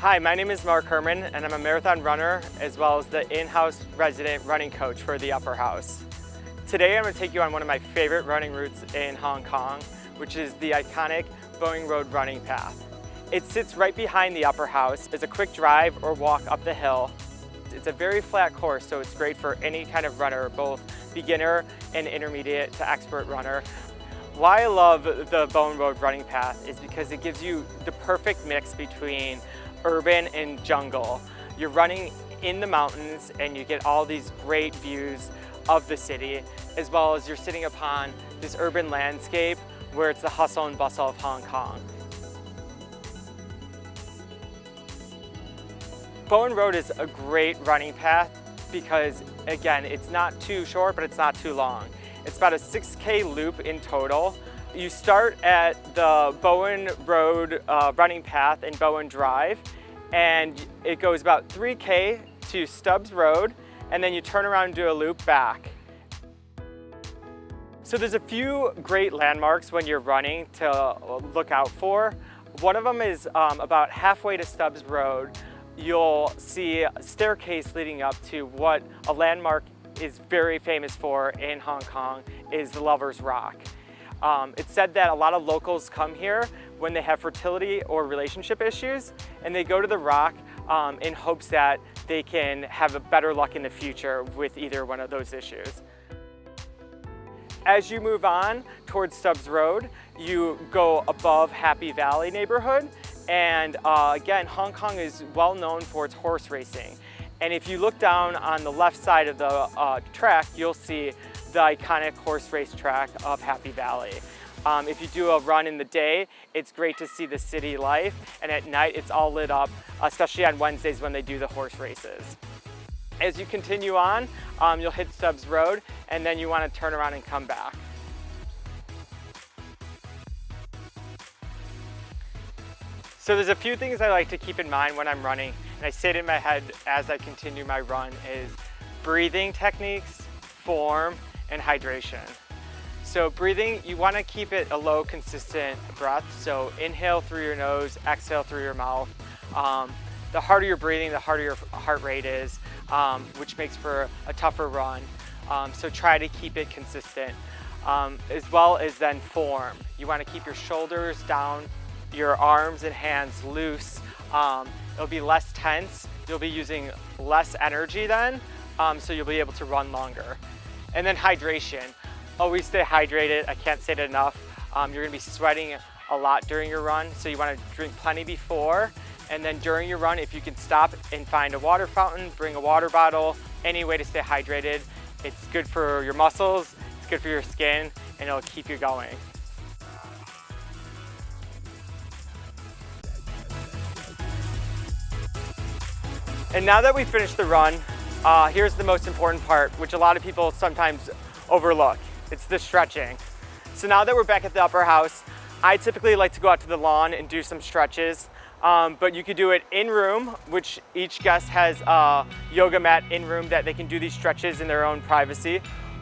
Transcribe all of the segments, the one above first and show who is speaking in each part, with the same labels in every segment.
Speaker 1: Hi, my name is Mark Herman, and I'm a marathon runner as well as the in-house resident running coach for the Upper House. Today I'm going to take you on one of my favorite running routes in Hong Kong, which is the iconic Bowen Road running path. It sits right behind the Upper House. It's a quick drive or walk up the hill. It's a very flat course, so it's great for any kind of runner, both beginner and intermediate to expert runner. Why I love the Bowen Road running path is because it gives you the perfect mix between urban and jungle. You're running in the mountains and you get all these great views of the city, as well as you're sitting upon this urban landscape where it's the hustle and bustle of Hong Kong. Bowen Road is a great running path because, again, it's not too short, but it's not too long. It's about a 6K loop in total. You start at the Bowen Road running path in Bowen Drive, and it goes about 3K to Stubbs Road, and then you turn around and do a loop back. So there's a few great landmarks when you're running to look out for. One of them is about halfway to Stubbs Road, you'll see a staircase leading up to what a landmark is very famous for in Hong Kong, is the Lover's Rock. It's said that a lot of locals come here when they have fertility or relationship issues, and they go to the rock in hopes that they can have a better luck in the future with either one of those issues. As you move on towards Stubbs Road, you go above Happy Valley neighborhood, and again, Hong Kong is well known for its horse racing. And if you look down on the left side of the track, you'll see the iconic horse race track of Happy Valley. If you do a run in the day, it's great to see the city life, and at night it's all lit up, especially on Wednesdays when they do the horse races. As you continue on, you'll hit Stubbs Road, and then you want to turn around and come back. So there's a few things I like to keep in mind when I'm running, and I say it in my head as I continue my run, is breathing techniques, form, and hydration. So breathing, you want to keep it a low, consistent breath. So inhale through your nose, exhale through your mouth. The harder you're breathing, the harder your heart rate is, which makes for a tougher run. So try to keep it consistent. As well as then form. You want to keep your shoulders down, your arms and hands loose. It'll be less tense. You'll be using less energy then, so you'll be able to run longer. And then hydration. Always stay hydrated. I can't say it enough. You're gonna be sweating a lot during your run, so you wanna drink plenty before. And then during your run, if you can stop and find a water fountain, bring a water bottle, any way to stay hydrated. It's good for your muscles, it's good for your skin, and it'll keep you going. And now that we've finished the run, here's the most important part, which a lot of people sometimes overlook. It's the stretching. So now that we're back at the Upper House, I typically like to go out to the lawn and do some stretches, but you could do it in room, which each guest has a yoga mat in room that they can do these stretches in their own privacy,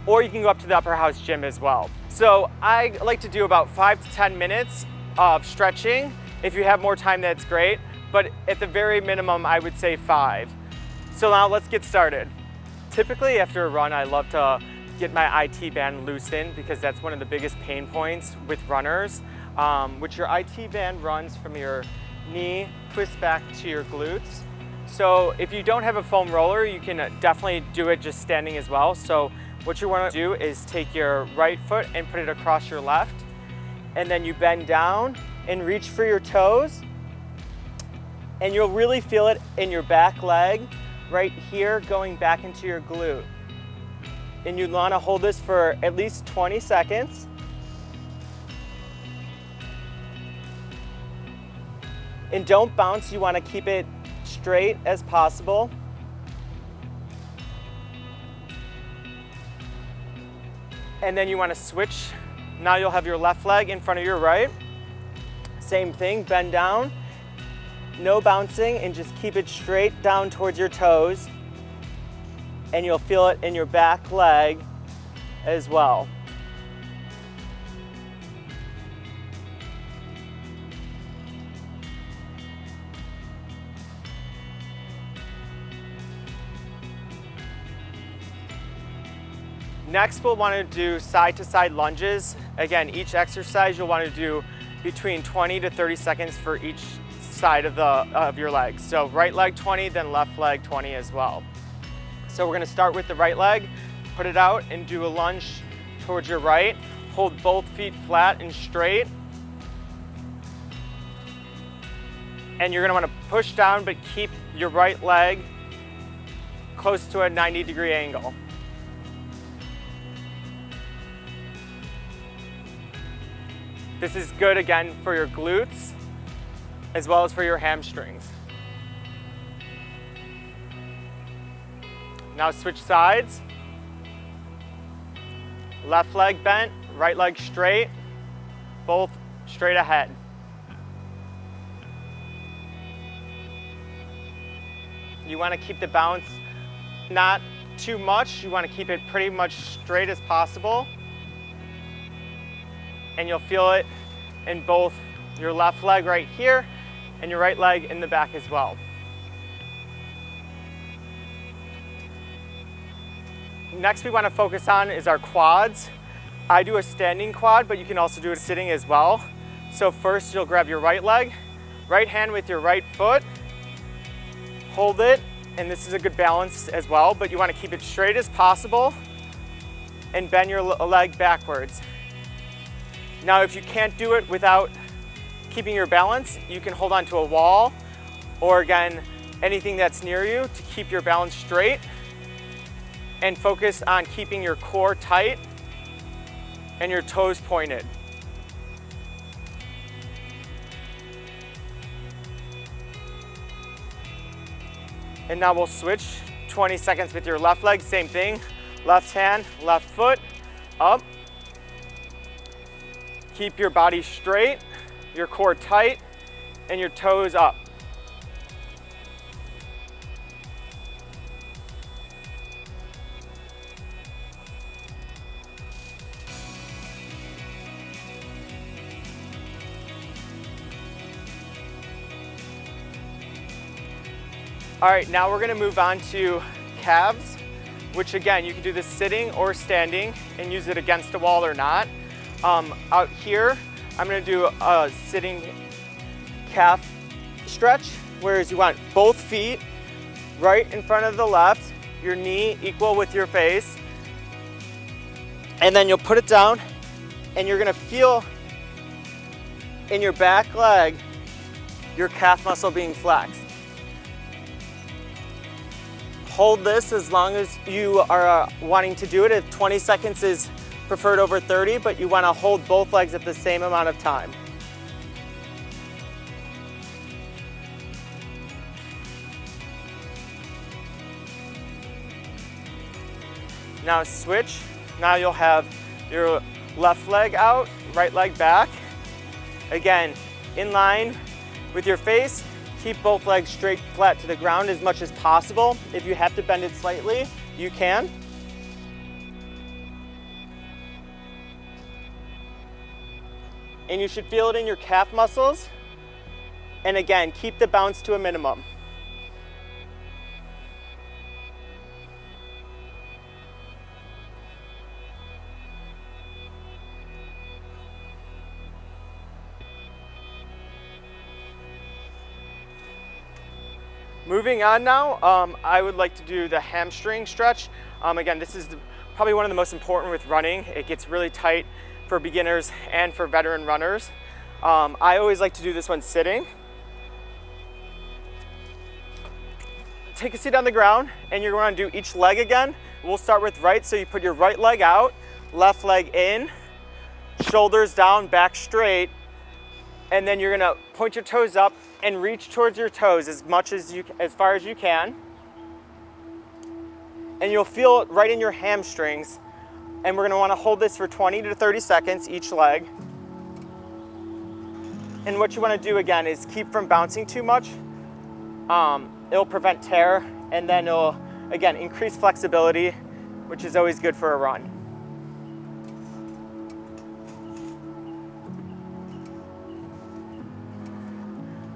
Speaker 1: or you can go up to the Upper House gym as well. So I like to do about 5 to 10 minutes of stretching. If you have more time, that's great. But at the very minimum, I would say 5. So now let's get started. Typically after a run, I love to get my IT band loosened because that's one of the biggest pain points with runners, which your IT band runs from your knee, twist back to your glutes. So if you don't have a foam roller, you can definitely do it just standing as well. So what you want to do is take your right foot and put it across your left, and then you bend down and reach for your toes. And you'll really feel it in your back leg, right here, going back into your glute. And you want to hold this for at least 20 seconds. And don't bounce, you want to keep it straight as possible. And then you want to switch. Now you'll have your left leg in front of your right. Same thing, bend down. No bouncing, and just keep it straight down towards your toes, and you'll feel it in your back leg as well. Next, we'll want to do side to side lunges. Again, each exercise you'll want to do between 20 to 30 seconds for each side of your legs. So right leg 20, then left leg 20 as well. So we're going to start with the right leg, put it out and do a lunge towards your right. Hold both feet flat and straight. And you're going to want to push down, but keep your right leg close to a 90-degree angle. This is good, again, for your glutes, as well as for your hamstrings. Now switch sides. Left leg bent, right leg straight, both straight ahead. You want to keep the balance not too much. You want to keep it pretty much straight as possible. And you'll feel it in both your left leg right here and your right leg in the back as well. Next we want to focus on is our quads. I do a standing quad, but you can also do it sitting as well. So first you'll grab your right leg, right hand with your right foot, hold it, and this is a good balance as well, but you want to keep it straight as possible and bend your leg backwards. Now if you can't do it without keeping your balance, you can hold onto a wall or again, anything that's near you to keep your balance straight and focus on keeping your core tight and your toes pointed. And now we'll switch 20 seconds with your left leg, same thing. Left hand, left foot, up. Keep your body straight, your core tight, and your toes up. All right, now we're gonna move on to calves, which again, you can do this sitting or standing and use it against a wall or not. Out here, I'm gonna do a sitting calf stretch, whereas you want both feet right in front of the left, your knee equal with your face, and then you'll put it down and you're gonna feel in your back leg, your calf muscle being flexed. Hold this as long as you are wanting to do it. If 20 seconds is preferred over 30, but you want to hold both legs at the same amount of time. Now switch. Now you'll have your left leg out, right leg back. Again, in line with your face. Keep both legs straight flat to the ground as much as possible. If you have to bend it slightly, you can. And you should feel it in your calf muscles. And again, keep the bounce to a minimum. Moving on now, I would like to do the hamstring stretch. Again, this is probably one of the most important with running. It gets really tight for beginners and for veteran runners. I always like to do this one sitting. Take a seat on the ground and you're going to do each leg again. We'll start with right, so you put your right leg out, left leg in, shoulders down, back straight, and then you're gonna point your toes up and reach towards your toes as far as you can. And you'll feel it right in your hamstrings. And we're gonna wanna hold this for 20 to 30 seconds each leg. And what you wanna do again is keep from bouncing too much. It'll prevent tear, and then it'll, again, increase flexibility, which is always good for a run.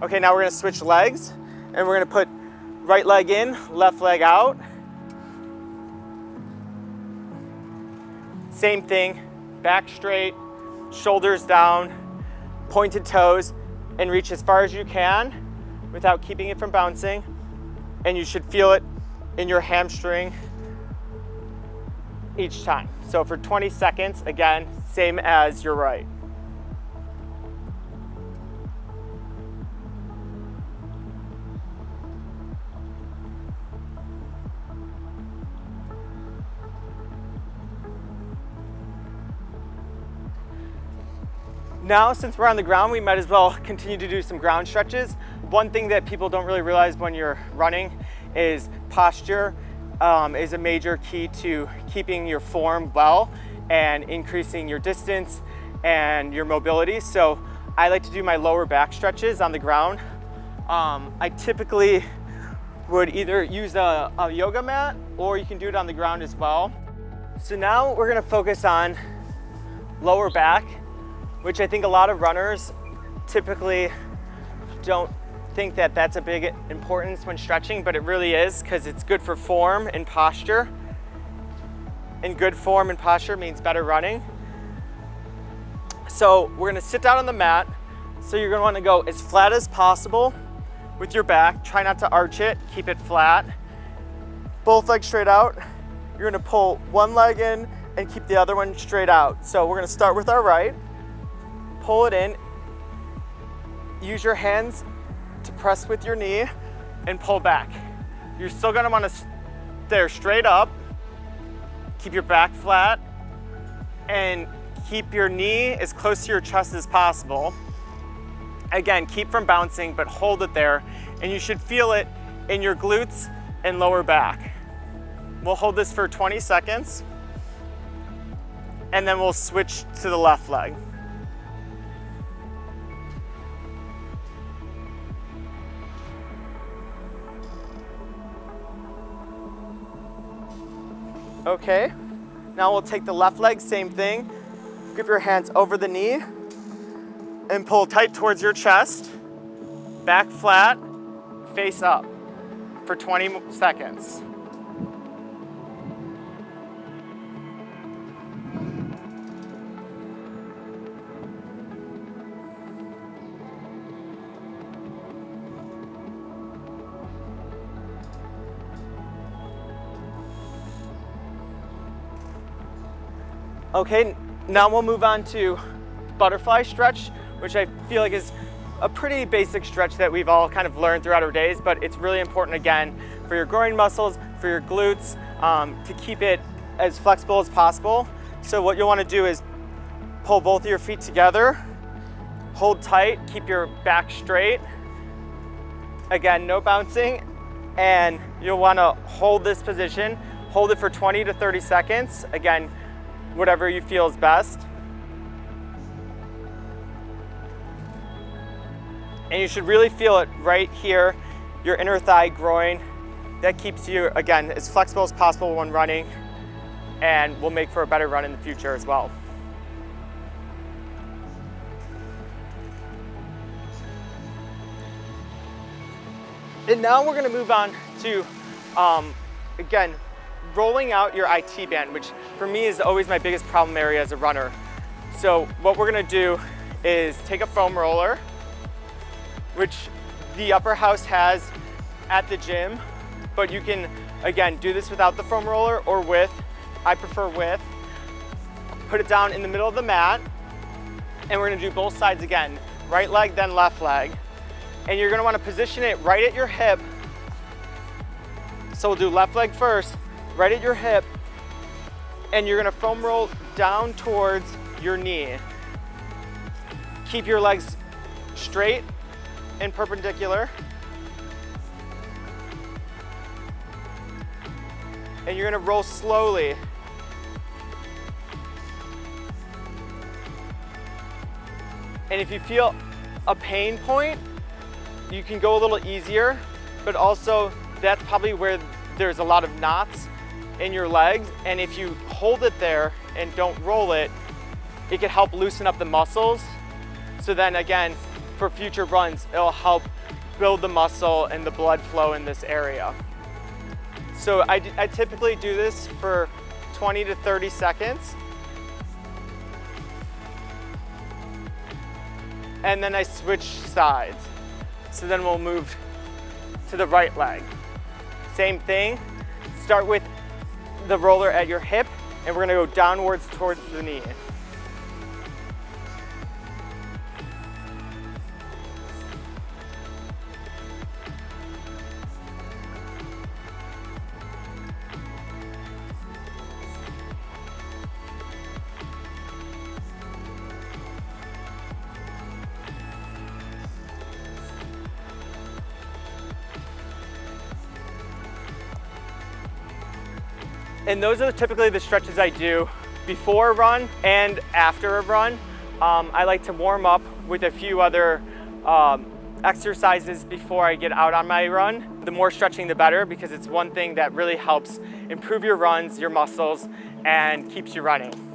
Speaker 1: Okay, now we're gonna switch legs, and we're gonna put right leg in, left leg out. Same thing, back straight, shoulders down, pointed toes, and reach as far as you can without keeping it from bouncing. And you should feel it in your hamstring each time. So for 20 seconds, again, same as your right. Now, since we're on the ground, we might as well continue to do some ground stretches. One thing that people don't really realize when you're running is posture is a major key to keeping your form well and increasing your distance and your mobility. So I like to do my lower back stretches on the ground. I typically would either use a yoga mat, or you can do it on the ground as well. So now we're gonna focus on lower back, which I think a lot of runners typically don't think that that's a big importance when stretching, but it really is, because it's good for form and posture. And good form and posture means better running. So we're gonna sit down on the mat. So you're gonna wanna go as flat as possible with your back. Try not to arch it, keep it flat. Both legs straight out. You're gonna pull one leg in and keep the other one straight out. So we're gonna start with our right. Pull it in, use your hands to press with your knee and pull back. You're still gonna wanna stare straight up, keep your back flat, and keep your knee as close to your chest as possible. Again, keep from bouncing, but hold it there, and you should feel it in your glutes and lower back. We'll hold this for 20 seconds, and then we'll switch to the left leg. Okay, now we'll take the left leg, same thing. Grip your hands over the knee and pull tight towards your chest. Back flat, face up for 20 seconds. Okay, now we'll move on to butterfly stretch, which I feel like is a pretty basic stretch that we've all kind of learned throughout our days, but it's really important, again, for your groin muscles, for your glutes, to keep it as flexible as possible. So what you'll want to do is pull both of your feet together, hold tight, keep your back straight. Again, no bouncing, and you'll want to hold this position. Hold it for 20 to 30 seconds. Again, whatever you feel is best. And you should really feel it right here, your inner thigh, groin. That keeps you, again, as flexible as possible when running, and will make for a better run in the future as well. And now we're gonna move on to, again, rolling out your IT band, which for me is always my biggest problem area as a runner. So what we're gonna do is take a foam roller, which the upper house has at the gym, but you can, again, do this without the foam roller or with. I prefer with. Put it down in the middle of the mat, and we're gonna do both sides again. Right leg, then left leg. And you're gonna wanna position it right at your hip. So we'll do left leg first, right at your hip, and you're gonna foam roll down towards your knee. Keep your legs straight and perpendicular. And you're gonna roll slowly. And if you feel a pain point, you can go a little easier, but also that's probably where there's a lot of knots in your legs, and if you hold it there and don't roll it, it can help loosen up the muscles. So then again, for future runs, it'll help build the muscle and the blood flow in this area. So I typically do this for 20 to 30 seconds. and then I switch sides. So then we'll move to the right leg. Same thing, start with the roller at your hip, and we're gonna go downwards towards the knee. And those are typically the stretches I do before a run and after a run. I like to warm up with a few other exercises before I get out on my run. The more stretching, the better, because it's one thing that really helps improve your runs, your muscles, and keeps you running.